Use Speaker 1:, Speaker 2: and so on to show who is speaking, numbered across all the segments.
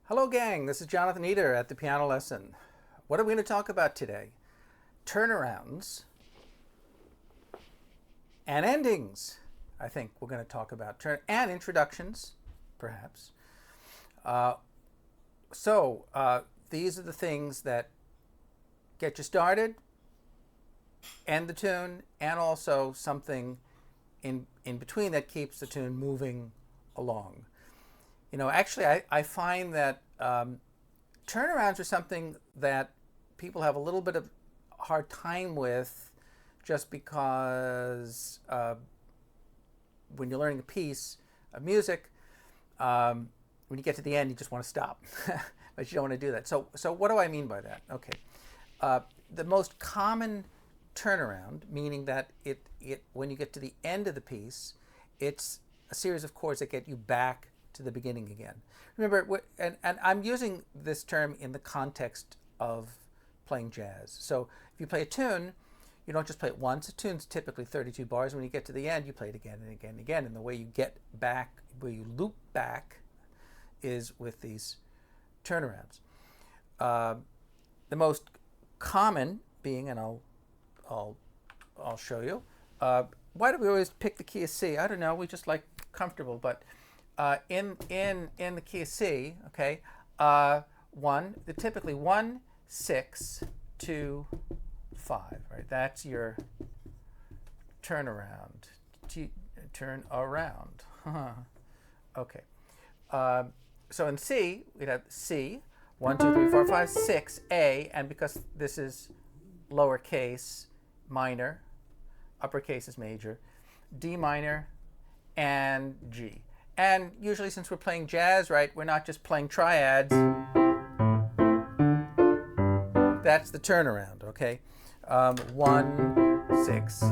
Speaker 1: Hello gang, this is Jonathan Eder at the Piano Lesson. What are we going to talk about today? Turnarounds and endings. I think we're going to talk about and introductions, perhaps. These are the things that get you started, end the tune, and also something in between that keeps the tune moving along. You know, actually, I find that turnarounds are something that people have a little bit of hard time with, just because when you're learning a piece of music, when you get to the end, you just want to stop, but you don't want to do that. So what do I mean by that? Okay, the most common turnaround, meaning that when you get to the end of the piece, it's a series of chords that get you back to the beginning again. Remember, and I'm using this term in the context of playing jazz. So if you play a tune, you don't just play it once. A tune's typically 32 bars. When you get to the end, you play it again and again and again. And the way you get back, where you loop back, is with these turnarounds. The most common being, and I'll show you. Why do we always pick the key of C? I don't know. We just like comfortable, but in the key of C, okay, typically 1, 6, 2, 5, right? That's your turnaround. Turn around. Okay. So in C, we'd have C, 1, 2, 3, 4, 5, 6, A, and because this is lowercase, minor, uppercase is major, D minor, and G. And usually, since we're playing jazz, right, we're not just playing triads. That's the turnaround, okay? 1, 6,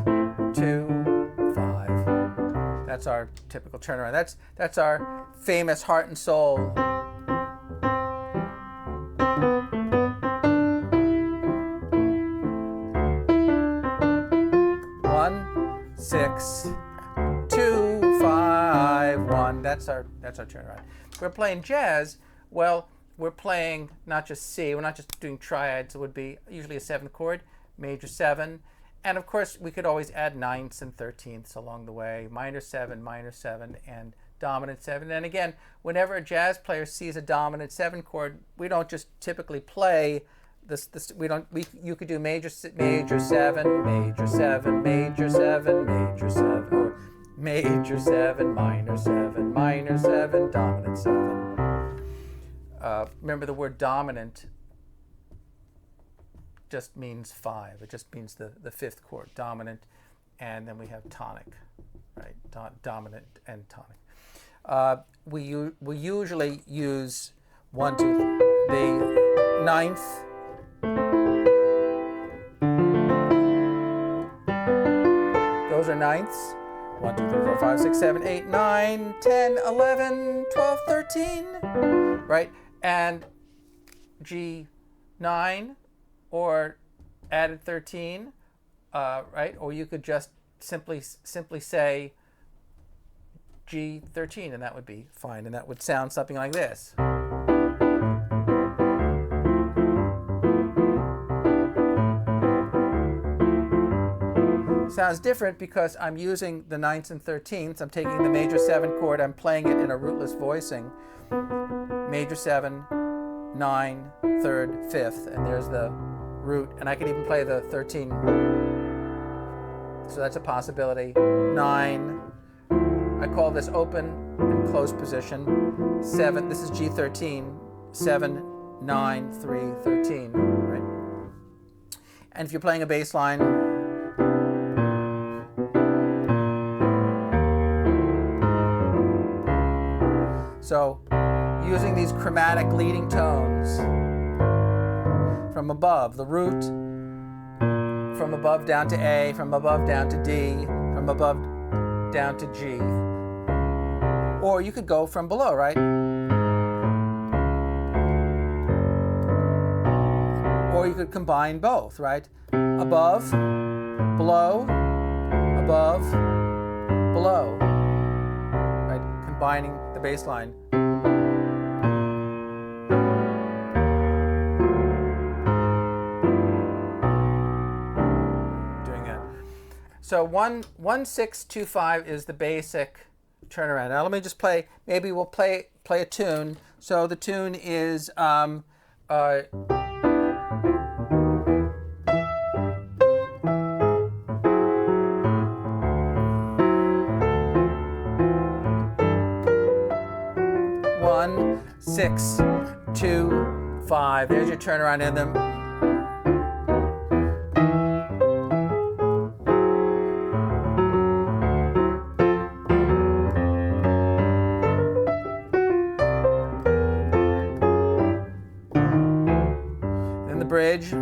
Speaker 1: 2, 5. That's our typical turnaround. That's our famous heart and soul. 1, 6, 2, 5, 1. That's our turnaround. We're playing jazz. Well, we're playing not just C. We're not just doing triads. It would be usually a 7th chord, major 7, and of course we could always add 9ths and 13ths along the way. Minor 7, and dominant 7. And again, whenever a jazz player sees a dominant 7 chord, we don't just typically play this. You could do major 7, major 7, major 7, major 7, or major 7, minor 7, dominant 7. Remember, the word dominant just means 5. It just means the 5th chord, dominant, and then we have tonic, right? Dominant and tonic. We usually use 1, 2, the 9th. Those are 9ths. 1, 2, 3, 4, 5, 6, 7, 8, 9, 10, 11, 12, 13, right? And G9 or added 13, right? Or you could just simply say G13, and that would be fine, and that would sound something like this. Sounds different because I'm using the 9ths and 13ths. I'm taking the major 7 chord, I'm playing it in a rootless voicing. Major 7, 9, 3rd, 5th, and there's the root. And I can even play the 13. So that's a possibility. 9. I call this open and closed position. 7. This is G13. 7, 9, 3, 13. Right? And if you're playing a bass line, so using these chromatic leading tones from above, the root, from above down to A, from above down to D, from above down to G. Or you could go from below, right? Or you could combine both, right? Above, below, above, below, right? Combining the bass line. So 1 6 2 5 is the basic turnaround. Now let me just play. Maybe we'll play a tune. So the tune is 1 6 2 5. There's your turnaround in them. Then the bridge.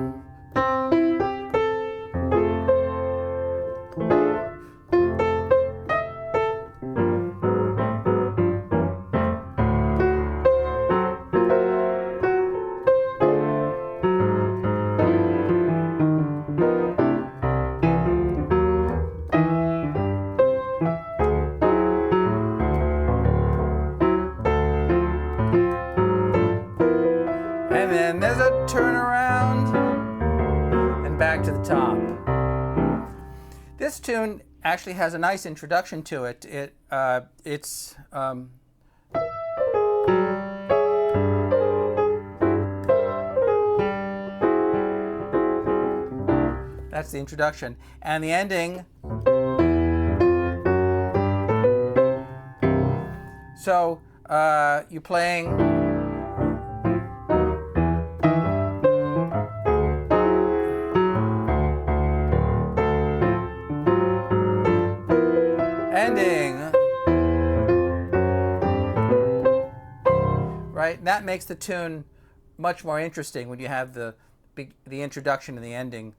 Speaker 1: And then there's a turnaround and back to the top. This tune actually has a nice introduction to it. It's that's the introduction, and the ending. So you're playing. Ending, right? And that makes the tune much more interesting when you have the introduction and the ending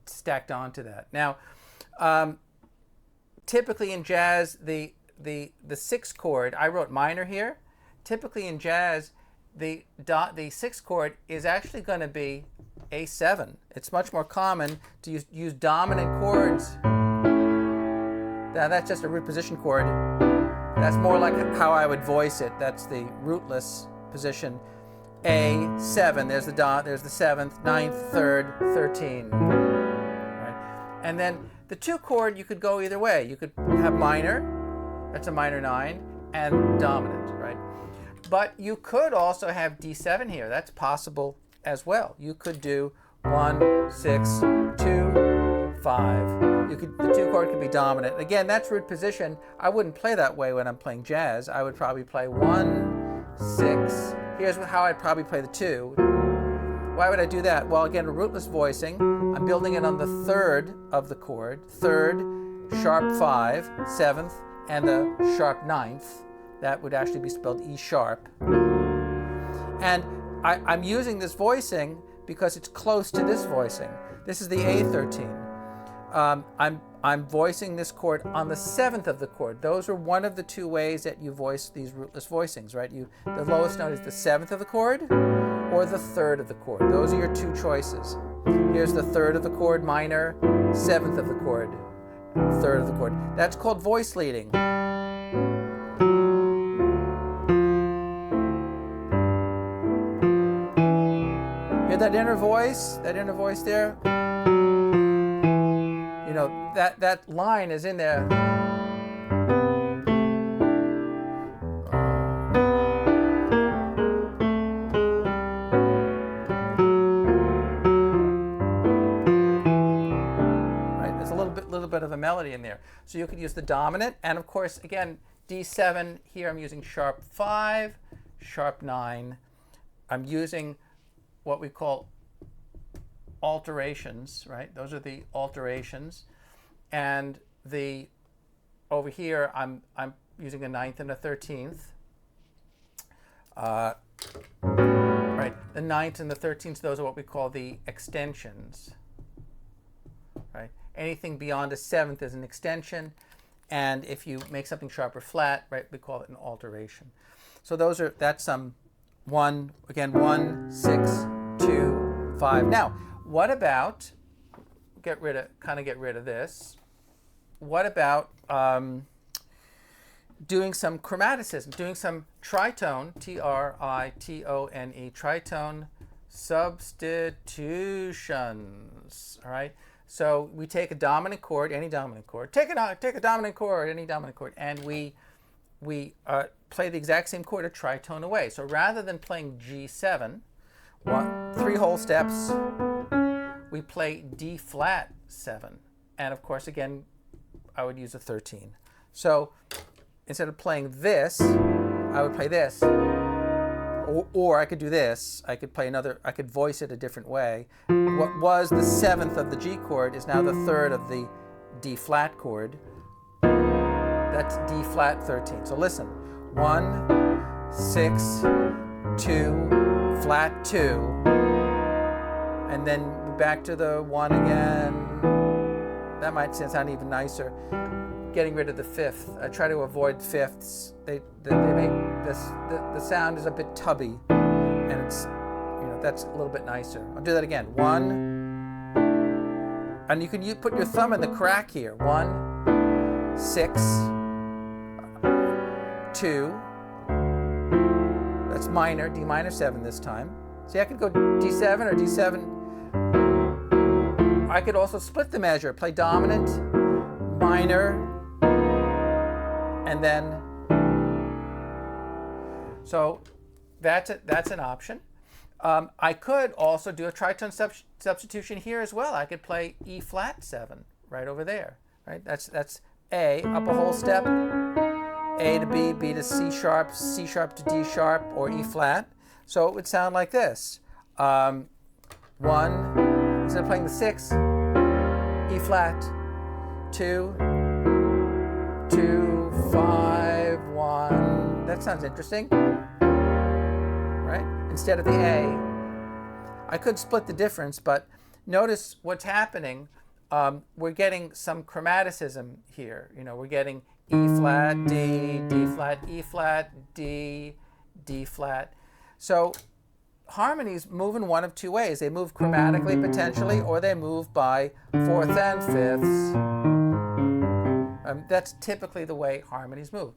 Speaker 1: stacked onto that. Now, typically in jazz, the 6th chord, I wrote minor here. Typically in jazz, the 6th chord is actually going to be A7. It's much more common to use dominant chords. Now that's just a root position chord. That's more like how I would voice it. That's the rootless position. A7. There's the 7th, 9th, 3rd, 13. Right? And then the 2 chord, you could go either way. You could have minor. That's a minor 9, and dominant, right? But you could also have D7 here. That's possible as well. You could do 1 6 2 5. The 2 chord could be dominant. Again, that's root position. I wouldn't play that way when I'm playing jazz. I would probably play 1 6. Here's how I'd probably play the 2. Why would I do that? Well, again, a rootless voicing. I'm building it on the 3rd of the chord. 3rd, sharp 5, 7th, and the sharp 9th. That would actually be spelled E sharp. And I'm using this voicing because it's close to this voicing. This is the A13. I'm voicing this chord on the 7th of the chord. Those are one of the 2 ways that you voice these rootless voicings, right? The lowest note is the 7th of the chord or the 3rd of the chord. Those are your 2 choices. Here's the 3rd of the chord, minor, 7th of the chord, 3rd of the chord. That's called voice leading. Hear that inner voice? That inner voice there? You know, that line is in there. Right? There's a little bit of a melody in there. So you could use the dominant, and of course, again, D7. Here I'm using sharp 5, sharp 9. I'm using what we call alterations, right? Those are the alterations, and over here I'm using a 9th and a 13th. Right, the 9th and the 13th, those are what we call the extensions. Right, anything beyond a 7th is an extension, and if you make something sharp or flat, right, we call it an alteration. So that's 1 6 2 5. Now, what about get rid of this? What about doing some chromaticism, doing some tritone, tritone, tritone substitutions? All right. So we take a dominant chord, any dominant chord, take a dominant chord, any dominant chord, and we play the exact same chord a tritone away. So rather than playing G7, 3 whole steps, we play D flat 7. And of course, again, I would use a 13. So instead of playing this, I would play this. Or I could do this. I could play another, I could voice it a different way. What was the 7th of the G chord is now the 3rd of the D flat chord. That's D flat 13. So listen, 1, 6, 2, flat 2, and then back to the 1 again. That might sound even nicer. Getting rid of the 5th. I try to avoid 5ths. They make this, the sound is a bit tubby, and it's, that's a little bit nicer. I'll do that again. 1, and you can put your thumb in the crack here. 1, 6, 2. That's minor, D minor 7 this time. See, I could go D7 or D7. I could also split the measure, play dominant, minor, and then, so that's an option. I could also do a tritone substitution here as well. I could play E flat 7 right over there, right? That's A, up a whole step, A to B, B to C sharp to D sharp, or E flat. So it would sound like this. 1, instead of playing the 6, E flat, 2, 2, 5, 1. That sounds interesting, right? Instead of the A. I could split the difference, but notice what's happening. We're getting some chromaticism here. We're getting E flat, D, D flat, E flat, D, D flat. So harmonies move in one of two ways. They move chromatically potentially, or they move by 4ths and 5ths. That's typically the way harmonies move.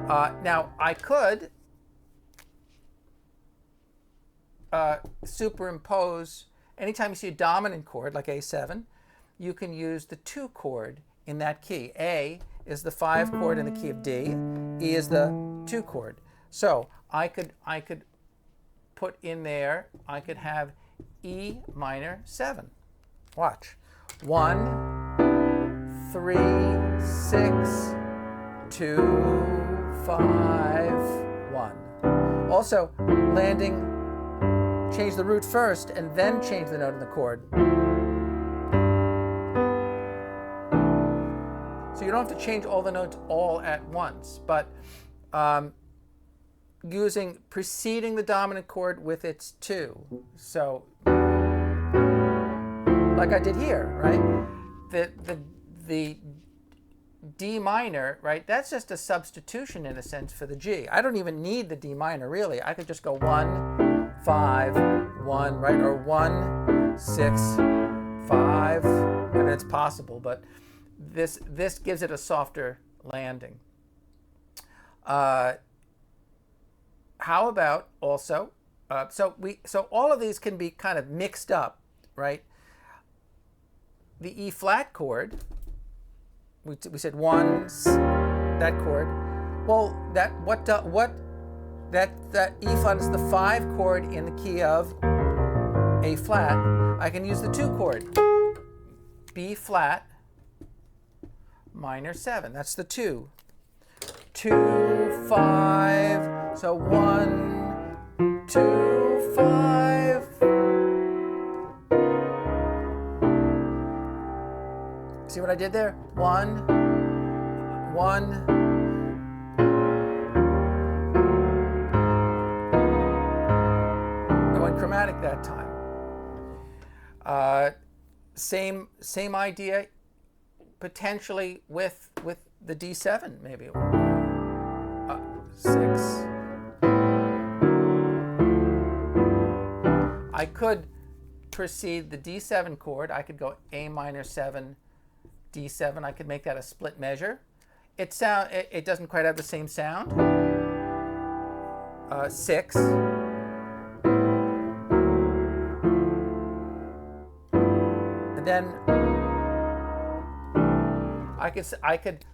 Speaker 1: Now I could superimpose, anytime you see a dominant chord like A7, you can use the 2 chord in that key. A is the 5 chord in the key of D. E is the 2 chord. So I could put in there, I could have E minor 7. Watch. 1, 3, 6, 2, 5, 1. Also, landing, change the root first and then change the note in the chord. So you don't have to change all the notes all at once, but preceding the dominant chord with its 2. So, like I did here, right? The D minor, right? That's just a substitution in a sense for the G. I don't even need the D minor really. I could just go 1, 5, 1, right? Or 1, 6, 5. I mean, it's possible, but this gives it a softer landing. How about also, so all of these can be kind of mixed up, right? The E flat chord, we said 1, that chord. Well, that E flat is the 5 chord in the key of A flat. I can use the 2 chord, B flat minor 7. That's the 2. 2, 5. So 1, 2, 5. See what I did there? 1, 1. I went chromatic that time. Same idea, potentially with the D7 maybe. 6. I could precede the D7 chord. I could go A minor 7, D7. I could make that a split measure. It doesn't quite have the same sound. 6. then I could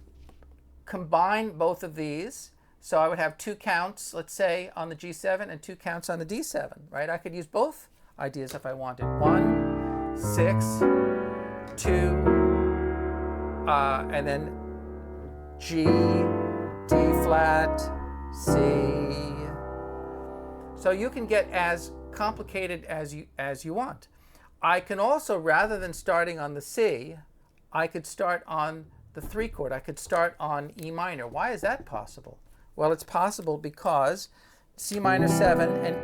Speaker 1: combine both of these. So I would have 2 counts, let's say, on the G7 and 2 counts on the D7, right? I could use both ideas if I wanted. 1, 6, 2, and then G, D flat, C. So you can get as complicated as you want. I can also, rather than starting on the C, I could start on the 3 chord. I could start on E minor. Why is that possible? Well, it's possible because C minor 7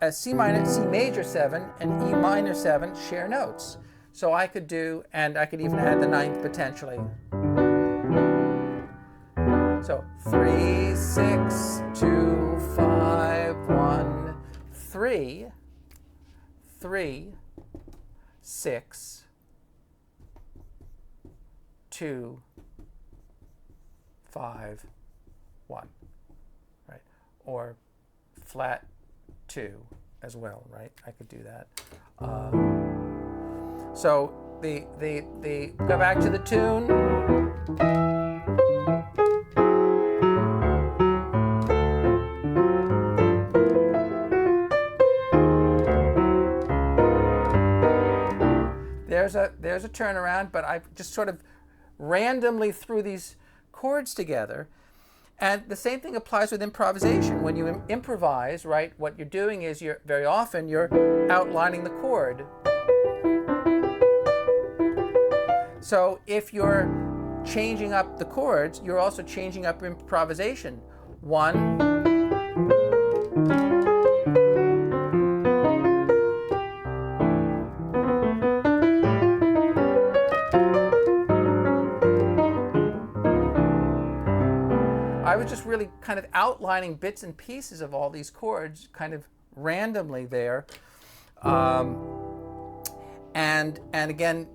Speaker 1: and C major 7 and E minor 7 share notes. So I could do, and I could even add the 9th potentially. So 3, 6, 2, 5, 1, 3, 3, 6, 2, 5, 1. Right? Or flat 2 as well, right? I could do that. So the go back to the tune. There's a turnaround, but I just sort of randomly threw these chords together. And the same thing applies with improvisation. When you improvise, right, what you're doing is very often you're outlining the chord. So if you're changing up the chords, you're also changing up improvisation. 1, I was just really kind of outlining bits and pieces of all these chords kind of randomly there. And again,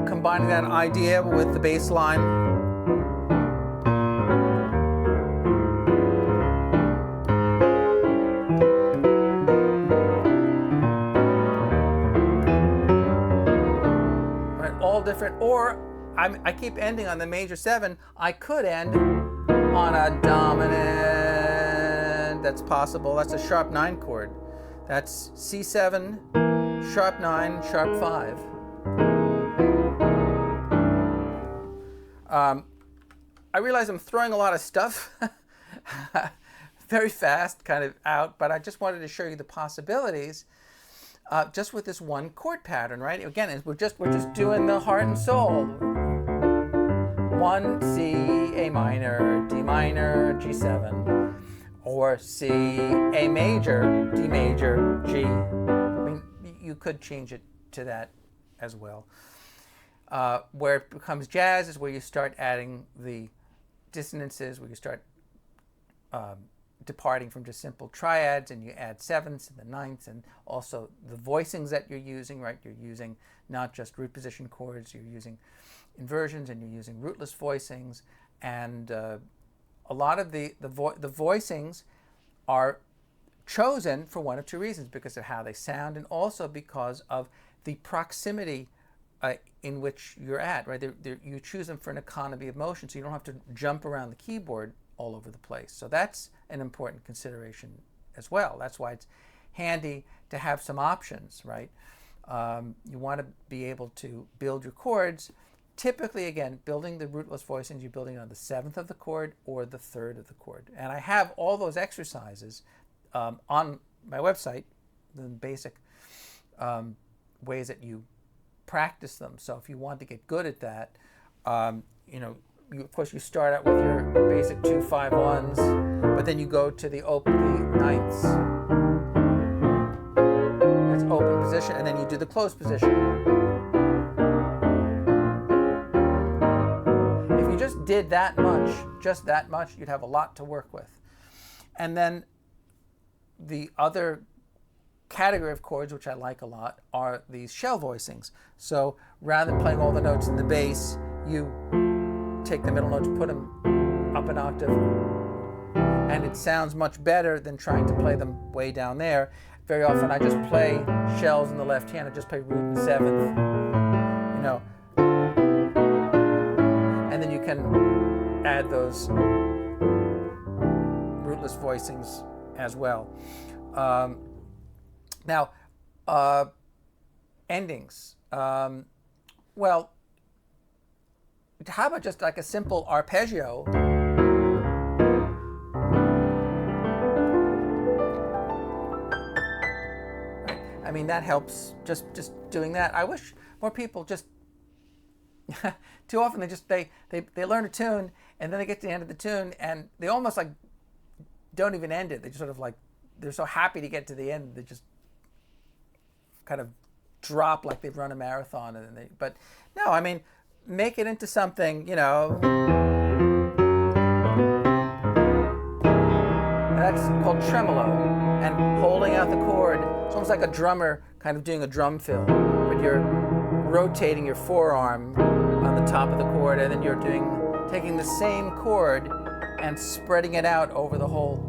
Speaker 1: combining that idea with the bass line. Right, all different, or I keep ending on the major 7. I could end on a dominant, that's possible. That's a sharp 9 chord. That's C7, sharp 9, sharp 5. I realize I'm throwing a lot of stuff very fast, kind of out, but I just wanted to show you the possibilities just with this one chord pattern, right? Again, we're just doing the heart and soul. 1, C, A minor, D minor, G7, or C, A major, D major, G. I mean, you could change it to that as well. Where it becomes jazz is where you start adding the dissonances, where you start departing from just simple triads, and you add 7ths and the 9ths, and also the voicings that you're using, right? You're using not just root position chords, you're using inversions, and you're using rootless voicings, and a lot of the voicings are chosen for one of 2 reasons: because of how they sound, and also because of the proximity in which you're at, right? You choose them for an economy of motion, so you don't have to jump around the keyboard all over the place. So that's an important consideration as well. That's why it's handy to have some options, right? You want to be able to build your chords. Typically, again, building the rootless voicings, you're building on the 7th of the chord or the 3rd of the chord. And I have all those exercises on my website, the basic ways that you practice them. So if you want to get good at that, of course you start out with your basic 2, 5, 1s, but then you go to the 9ths. That's open position, and then you do the closed position. Just did that much, you'd have a lot to work with. And then the other category of chords, which I like a lot, are these shell voicings. So rather than playing all the notes in the bass, you take the middle notes, put them up an octave, and it sounds much better than trying to play them way down there. Very often I just play shells in the left hand, I just play root and 7th in know, and then you can add those rootless voicings as well. Now, endings. Well, how about just like a simple arpeggio? I mean, that helps, just doing that. I wish more people just, too often they learn a tune and then they get to the end of the tune and they almost like don't even end it. They just sort of like, they're so happy to get to the end, they just kind of drop like they've run a marathon. And then but no, I mean, make it into something, you know. That's called tremolo, and holding out the chord. It's almost like a drummer kind of doing a drum fill, but you're rotating your forearm on the top of the chord, and then you're taking the same chord and spreading it out over the whole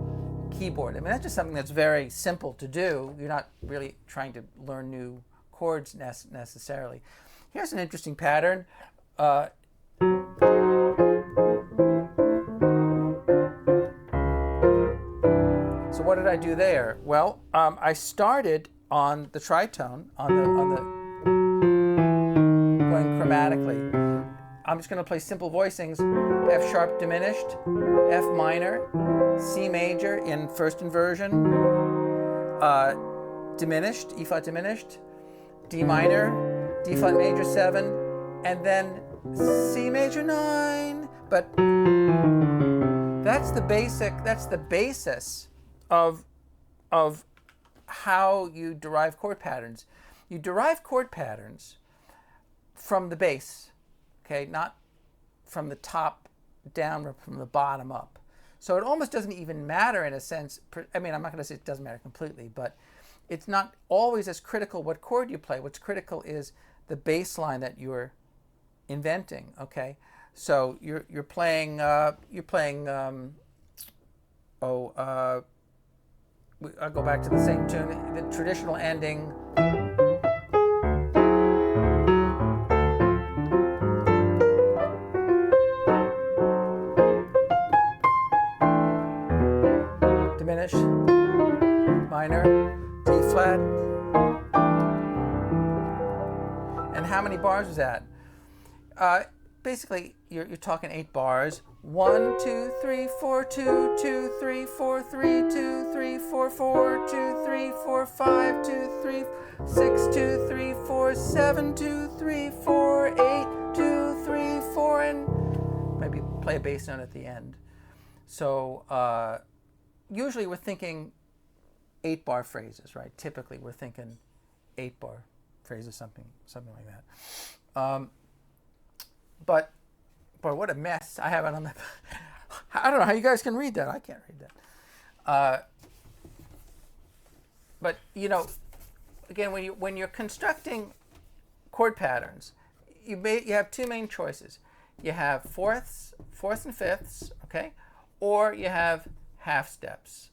Speaker 1: keyboard. I mean, that's just something that's very simple to do. You're not really trying to learn new chords necessarily. Here's an interesting pattern. So what did I do there? Well, I started on the tritone, on the going chromatically. I'm just going to play simple voicings: F sharp diminished, F minor, C major in first inversion, diminished, E flat diminished, D minor, D flat major 7, and then C major 9. But that's the basis of how you derive chord patterns. You derive chord patterns from the bass, okay, not from the top down or from the bottom up. So it almost doesn't even matter in a sense. I mean, I'm not going to say it doesn't matter completely, but it's not always as critical what chord you play. What's critical is the bass line that you're inventing. Okay, so you're playing I'll go back to the same tune, the traditional ending. Diminish, minor, D flat. And how many bars is that? Basically, you're talking 8 bars. 1, 2, 3, 4, 2, 2, 3, 4, 3, 2, 3, 4, 4, 2, 3, 4, 5, 2, 3, 6, 2, 3, 4, 7, 2, 3, 4, 8, 2, 3, 4, and maybe play a bass note at the end. So usually we're thinking 8-bar phrases, right? Typically we're thinking 8-bar phrases, something like that. But boy, what a mess I have it on the. I don't know how you guys can read that. I can't read that. But you know, again, when you're constructing chord patterns, you have two main choices. You have fourths and fifths, okay, or you have half steps.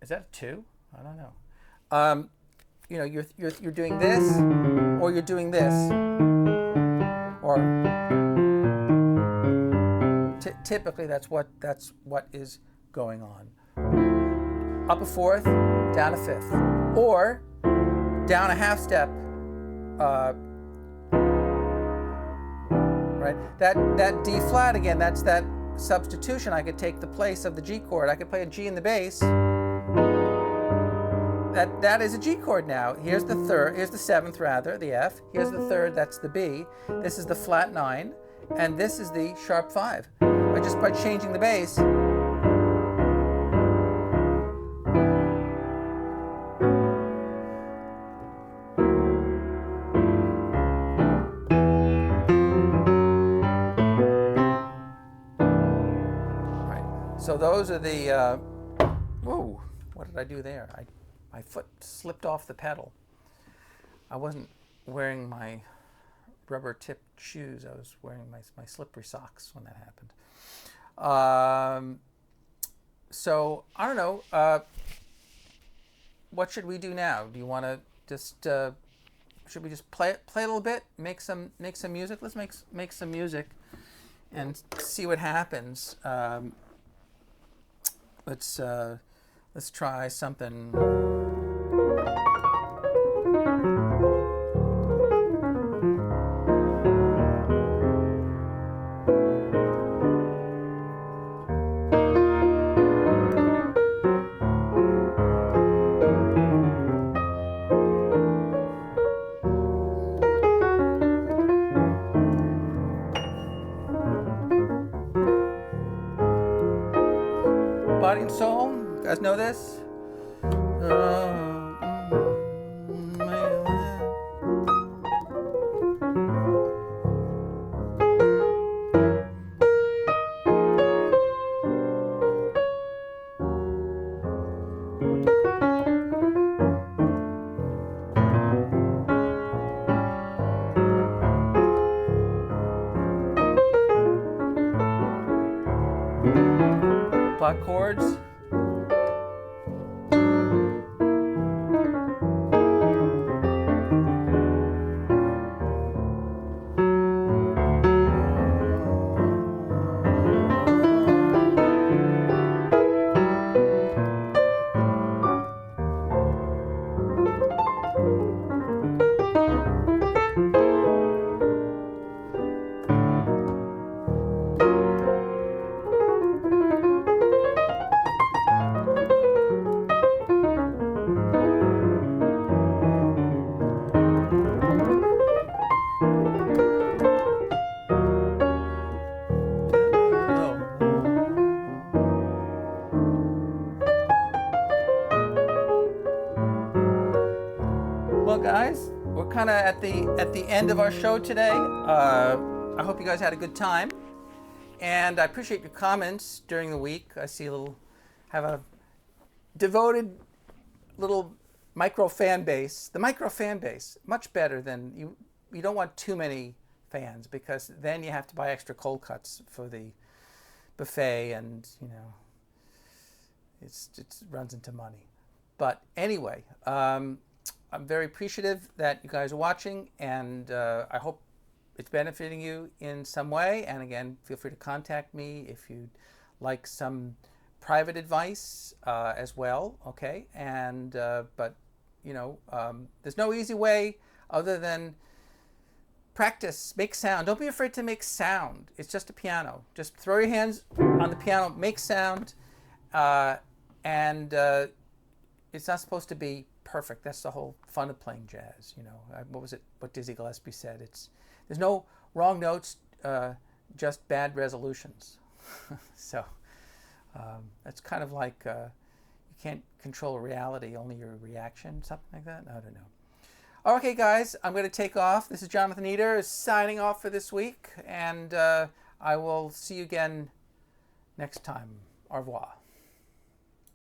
Speaker 1: Is that a 2? I don't know. You know, you're doing this, or you're doing this, or typically that's what is going on. Up a fourth, down a fifth, or down a half step. Right. That D flat again. That's that substitution. I could take the place of the G chord. I could play a G in the bass. That is a G chord now. Here's the third. Here's the 7th rather, the F. Here's the 3rd. That's the B. This is the flat 9, and this is the sharp 5. But just by changing the bass. Right. So those are the. Whoa! What did I do there? My foot slipped off the pedal. I wasn't wearing my rubber-tipped shoes. I was wearing my slippery socks when that happened. So, I don't know. What should we do now? Do you want to just should we just play a little bit, make some music? Let's make some music and see what happens. Let's try something. Body and Soul, you guys know this? Black chords. Well, guys, we're kind of at the end of our show today. I hope you guys had a good time, and I appreciate your comments during the week. I see have a devoted little micro fan base. The micro fan base, much better than you don't want too many fans, because then you have to buy extra cold cuts for the buffet, and it runs into money. But anyway, I'm very appreciative that you guys are watching, and I hope it's benefiting you in some way. And again, feel free to contact me if you'd like some private advice as well. Okay, and but there's no easy way other than practice. Make sound. Don't be afraid to make sound. It's just a piano. Just throw your hands on the piano, make sound, and it's not supposed to be perfect. That's the whole fun of playing jazz. What was it? What Dizzy Gillespie said? There's no wrong notes, just bad resolutions. So that's kind of like you can't control reality, only your reaction, something like that. I don't know. Okay, guys, I'm going to take off. This is Jonathan Eder signing off for this week, and I will see you again next time. Au revoir.